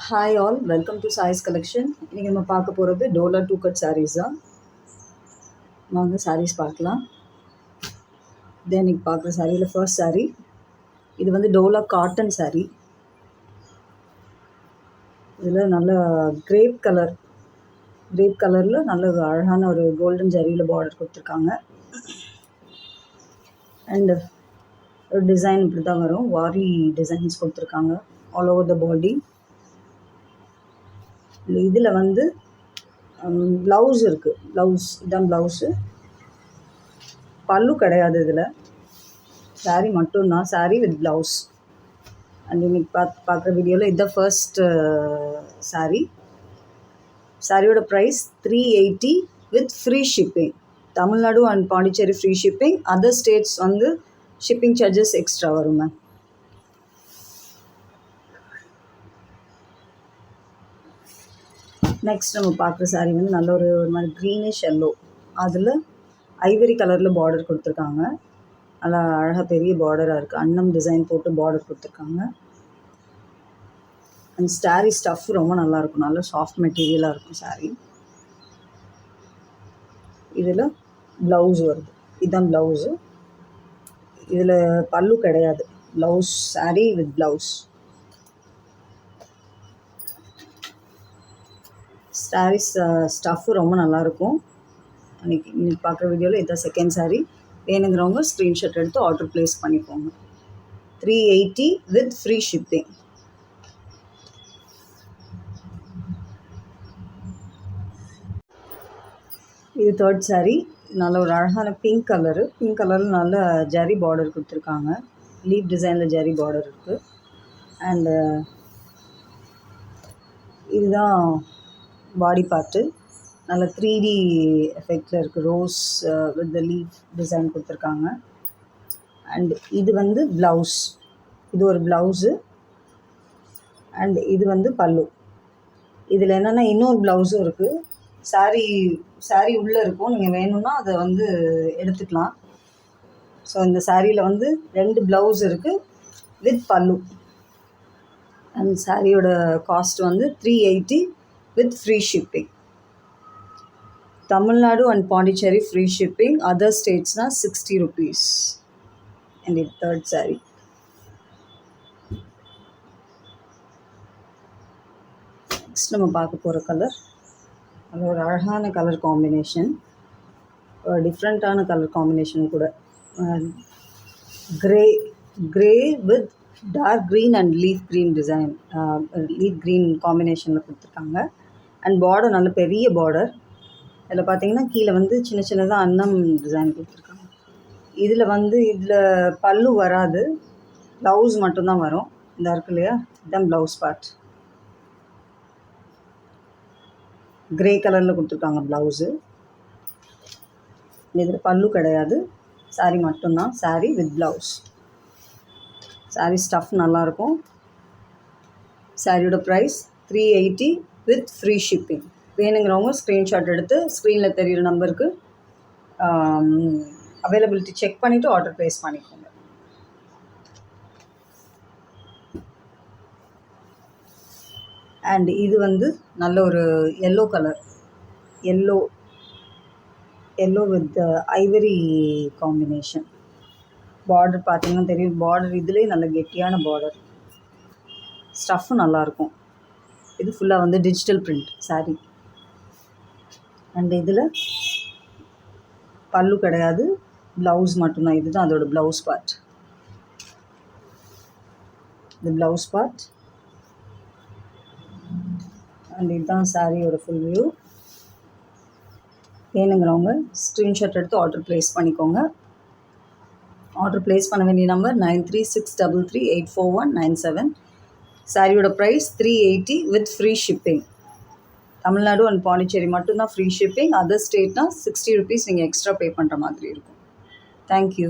Hi all, welcome to Sai's collection. இன்னைக்கு நம்ம பார்க்க போகிறது டோலா டூ கட் சாரீஸ் தான். வாங்க சாரீஸ் பார்க்கலாம். இதே இன்னைக்கு பார்க்குற சாரியில் ஃபர்ஸ்ட் சாரீ இது வந்து டோலா காட்டன் சாரீ. இதில் நல்ல கிரேப் கலரில் நல்ல அழகான ஒரு கோல்டன் ஜரியில் பார்டர் கொடுத்துருக்காங்க. அண்டு ஒரு டிசைன் இப்படி தான் வரும். வார்லி டிசைன்ஸ் கொடுத்துருக்காங்க ஆல் ஓவர் த பாடி. இதில் வந்து ப்ளவுஸ் இருக்குது. இதான் ப்ளவுஸு. பல்லு கிடையாது. இதில் சாரீ மட்டும்தான், சாரீ வித் ப்ளவுஸ். அண்ட் இன்னைக்கு பார்க்குற வீடியோவில் இதுதான் ஃபர்ஸ்ட் சாரியோட price 380 with free shipping. Tamil Nadu and Pondicherry free shipping. Other states வந்து ஷிப்பிங் சார்ஜஸ் எக்ஸ்ட்ரா வரும் மேம். நெக்ஸ்ட் நம்ம பார்க்குற சாரீ வந்து நல்ல ஒரு மாதிரி க்ரீனிஷ் எல்லோ, அதில் ஐவரி கலரில் பார்டர் கொடுத்துருக்காங்க. நல்லா அழகாக பெரிய பார்டராக இருக்குது. அன்னம் டிசைன் போட்டு பார்டர் கொடுத்துருக்காங்க. அண்ட் சாரீ ஸ்டஃப் ரொம்ப நல்லாயிருக்கும். நல்ல சாஃப்ட் மெட்டீரியலாக இருக்கும் சாரீ. இதில் ப்ளவுஸ் வருது. இதுதான் ப்ளவுஸு. இதில் பல்லு கிடையாது. Blouse saree with blouse. Sarees stuff ரொம்ப நல்லாயிருக்கும். இன்னைக்கு பார்க்குற வீடியோவில் இதுதான் செகண்ட் சாரீ. வேணுங்கிறவங்க ஸ்க்ரீன்ஷாட் எடுத்து ஆர்டர் ப்ளேஸ் பண்ணிக்கோங்க. 380 வித் ஃப்ரீ ஷிப்பிங். இது தேர்ட் சாரீ. நல்ல ஒரு அழகான பிங்க் கலரில் நல்ல ஜரி பார்டர் கொடுத்துருக்காங்க. லீப் டிசைனில் ஜரி பார்டர் இருக்குது. அண்டு இதுதான் பாடி பார்ட்டு. நல்ல 3D எஃபெக்டில் இருக்குது. Rose with the leaf design கொடுத்துருக்காங்க. அண்ட் இது வந்து ப்ளவுஸ். இது ஒரு ப்ளவுஸு. அண்ட் இது வந்து பல்லு. இதில் என்னென்னா இன்னொரு ப்ளவுஸும் இருக்குது. சாரீ உள்ளே இருக்கும். நீங்கள் வேணும்னா அதை வந்து எடுத்துக்கலாம். ஸோ இந்த சாரியில் வந்து 2 ப்ளவுஸ் இருக்குது வித் பல்லு. அண்ட் சாரியோட காஸ்ட் வந்து 380 with free shipping. Tamil Nadu and Pondicherry free shipping. Other ஸ்டேட்ஸ்னால் 60 rupees. அண்ட் இது தேர்ட் சாரீ. நெக்ஸ்ட் நம்ம பார்க்க போகிற கலர் அது ஒரு அழகான கலர் காம்பினேஷன். ஒரு டிஃப்ரெண்ட்டான கலர் காம்பினேஷன் கூட. Grey with dark green and leaf green design, leaf green காம்பினேஷனில் கொடுத்துருக்காங்க. அண்ட் பார்டர் நல்ல பெரிய பார்டர். இதில் பார்த்தீங்கன்னா கீழே வந்து சின்னதாக அன்னம் டிசைன் கொடுத்துருக்காங்க. இதில் பல்லு வராது. ப்ளவுஸ் மட்டும்தான் வரும். இந்த இருக்கு இல்லையா, இதுதான் ப்ளவுஸ் பார்ட். கிரே கலரில் கொடுத்துருக்காங்க ப்ளவுஸு. இதில் பல்லு கிடையாது. சாரீ மட்டும்தான். Sari with blouse. Sari stuff நல்லாயிருக்கும். சாரியோட ப்ரைஸ் 380 வித் ஃப்ரீ ஷிப்பிங். வேணுங்கிறவங்க ஸ்க்ரீன்ஷாட் எடுத்து ஸ்க்ரீனில் தெரிகிற நம்பருக்கு அவைலபிலிட்டி செக் பண்ணிவிட்டு ஆர்டர் ப்ளேஸ் பண்ணிக்கோங்க. அண்ட் இது வந்து நல்ல ஒரு yellow colour. Yellow with Ivory combination. Border பார்த்தீங்கன்னா தெரியும். பார்டர் இதுலேயே நல்ல கெட்டியான பார்டர். ஸ்டஃப்பும் நல்லாயிருக்கும். இது ஃபுல்லாக வந்து டிஜிட்டல் பிரிண்ட் சாரீ. அண்ட் இதில் பல்லு கிடையாது. ப்ளவுஸ் மட்டும்தான். இதுதான் அதோட ப்ளவுஸ் பார்ட். இது ப்ளவுஸ் பார்ட். அண்ட் இதுதான் சாரியோட ஃபுல் வியூ. வேணுங்கிறவங்க ஸ்க்ரீன்ஷாட் எடுத்து ஆர்டர் ப்ளேஸ் பண்ணிக்கோங்க. ஆர்டர் ப்ளேஸ் பண்ண வேண்டிய நம்பர் 9363384197. சாரியோட price 380 with free shipping. Tamil Nadu and Pondicherry மட்டும்தான் ஃப்ரீ ஷிப்பிங். அதர் ஸ்டேட்னால் 60 rupees நீங்கள் எக்ஸ்ட்ரா பே பண்ணுற மாதிரி இருக்கும். தேங்க்யூ.